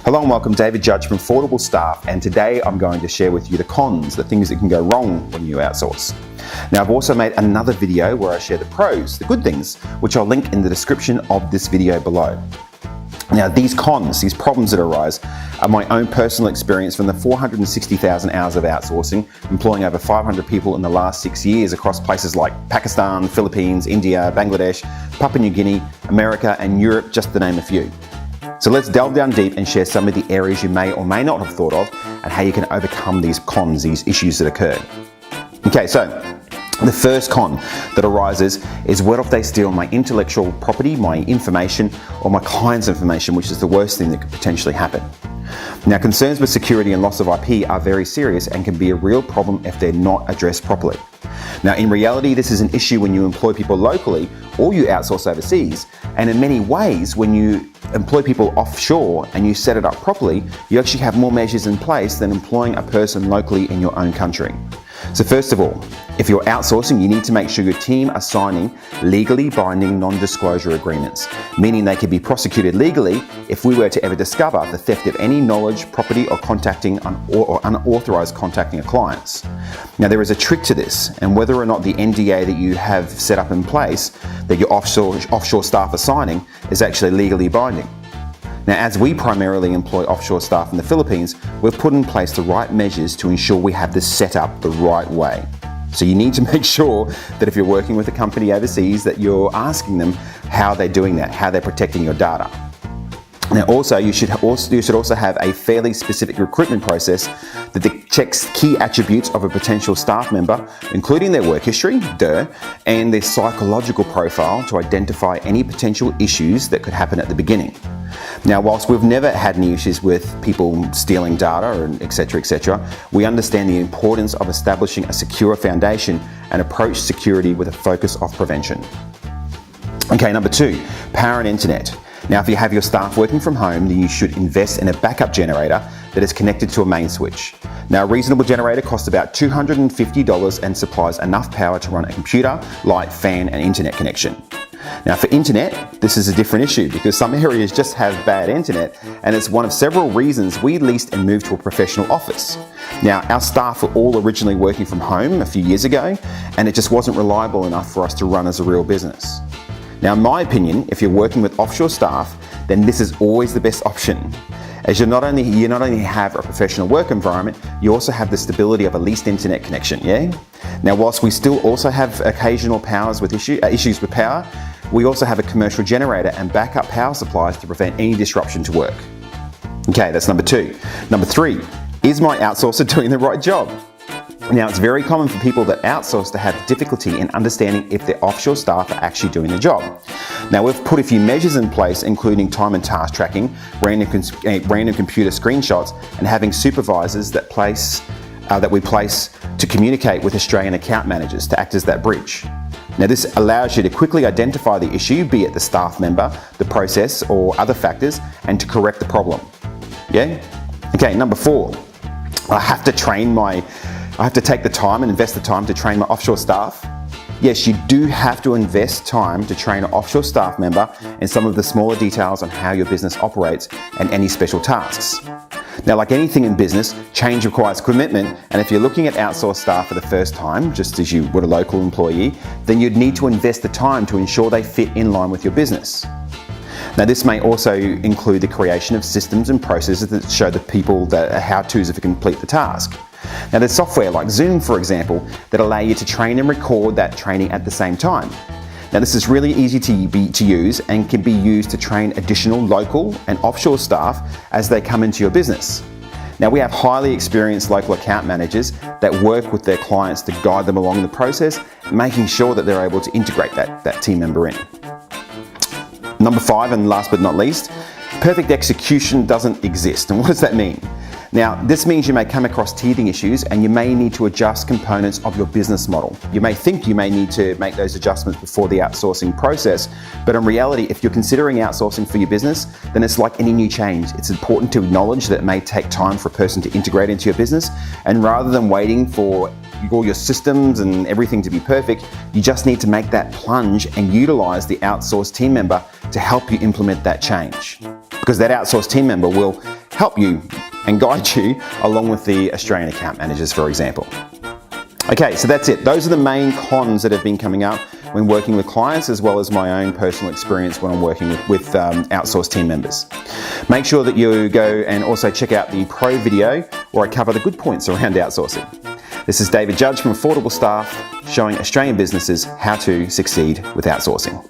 Hello and welcome, David Judge from Affordable Staff, and today I'm going to share with you the cons, the things that can go wrong when you outsource. Now, I've also made another video where I share the pros, the good things, which I'll link in the description of this video below. Now, these cons, these problems that arise, are my own personal experience from the 460,000 hours of outsourcing, employing over 500 people in the last 6 years across places like Pakistan, Philippines, India, Bangladesh, Papua New Guinea, America, and Europe, just to name a few. So let's delve down deep and share some of the areas you may or may not have thought of and how you can overcome these cons, these issues that occur. Okay, so the first con that arises is what if they steal my intellectual property, my information, or my client's information, which is the worst thing that could potentially happen. Now, concerns with security and loss of IP are very serious and can be a real problem if they're not addressed properly. Now, in reality, this is an issue when you employ people locally or you outsource overseas, and in many ways, when you employ people offshore and you set it up properly, you actually have more measures in place than employing a person locally in your own country. So first of all, if you're outsourcing, you need to make sure your team are signing legally binding non-disclosure agreements, meaning they can be prosecuted legally if we were to ever discover the theft of any knowledge, property, or unauthorized contacting of clients. Now, there is a trick to this, and whether or not the NDA that you have set up in place that your offshore staff are signing is actually legally binding. Now, as we primarily employ offshore staff in the Philippines, we've put in place the right measures to ensure we have this set up the right way. So you need to make sure that if you're working with a company overseas that you're asking them how they're doing that, how they're protecting your data. Now also, you should also have a fairly specific recruitment process that checks key attributes of a potential staff member, including their work history, and their psychological profile to identify any potential issues that could happen at the beginning. Now, whilst we've never had any issues with people stealing data, etc., we understand the importance of establishing a secure foundation and approach security with a focus of prevention. Okay, number 2, power and internet. Now, if you have your staff working from home, then you should invest in a backup generator that is connected to a main switch. Now, a reasonable generator costs about $250 and supplies enough power to run a computer, light, fan, and internet connection. Now, for internet, this is a different issue because some areas just have bad internet, and it's one of several reasons we leased and moved to a professional office. Now, our staff were all originally working from home a few years ago, and it just wasn't reliable enough for us to run as a real business. Now, in my opinion, if you're working with offshore staff, then this is always the best option, as you not only have a professional work environment, you also have the stability of a leased internet connection, yeah? Now, whilst we still also have occasional issues with power, we also have a commercial generator and backup power supplies to prevent any disruption to work. Okay, that's number 2. Number 3, is my outsourcer doing the right job? Now, it's very common for people that outsource to have difficulty in understanding if their offshore staff are actually doing the job. Now, we've put a few measures in place, including time and task tracking, random computer screenshots, and having supervisors that we place to communicate with Australian account managers to act as that bridge. Now, this allows you to quickly identify the issue, be it the staff member, the process, or other factors, and to correct the problem. Yeah? Okay, number 4, I have to take the time and invest the time to train my offshore staff. Yes, you do have to invest time to train an offshore staff member in some of the smaller details on how your business operates and any special tasks. Now, like anything in business, change requires commitment, and if you're looking at outsourced staff for the first time, just as you would a local employee, then you'd need to invest the time to ensure they fit in line with your business. Now, this may also include the creation of systems and processes that show the people the how-tos to complete the task. Now, there's software like Zoom, for example, that allow you to train and record that training at the same time. Now, this is really easy to use and can be used to train additional local and offshore staff as they come into your business. Now, we have highly experienced local account managers that work with their clients to guide them along the process, making sure that they're able to integrate that team member in. Number 5, and last but not least, perfect execution doesn't exist. And what does that mean? Now, this means you may come across teething issues and you may need to adjust components of your business model. You may think you may need to make those adjustments before the outsourcing process, but in reality, if you're considering outsourcing for your business, then it's like any new change. It's important to acknowledge that it may take time for a person to integrate into your business, and rather than waiting for all your systems and everything to be perfect, you just need to make that plunge and utilize the outsourced team member to help you implement that change. Because that outsourced team member will help you and guide you along with the Australian account managers, for example. Okay, so that's it. Those are the main cons that have been coming up when working with clients, as well as my own personal experience when I'm working with outsourced team members. Make sure that you go and also check out the pro video where I cover the good points around outsourcing. This is David Judge from Affordable Staff, showing Australian businesses how to succeed with outsourcing.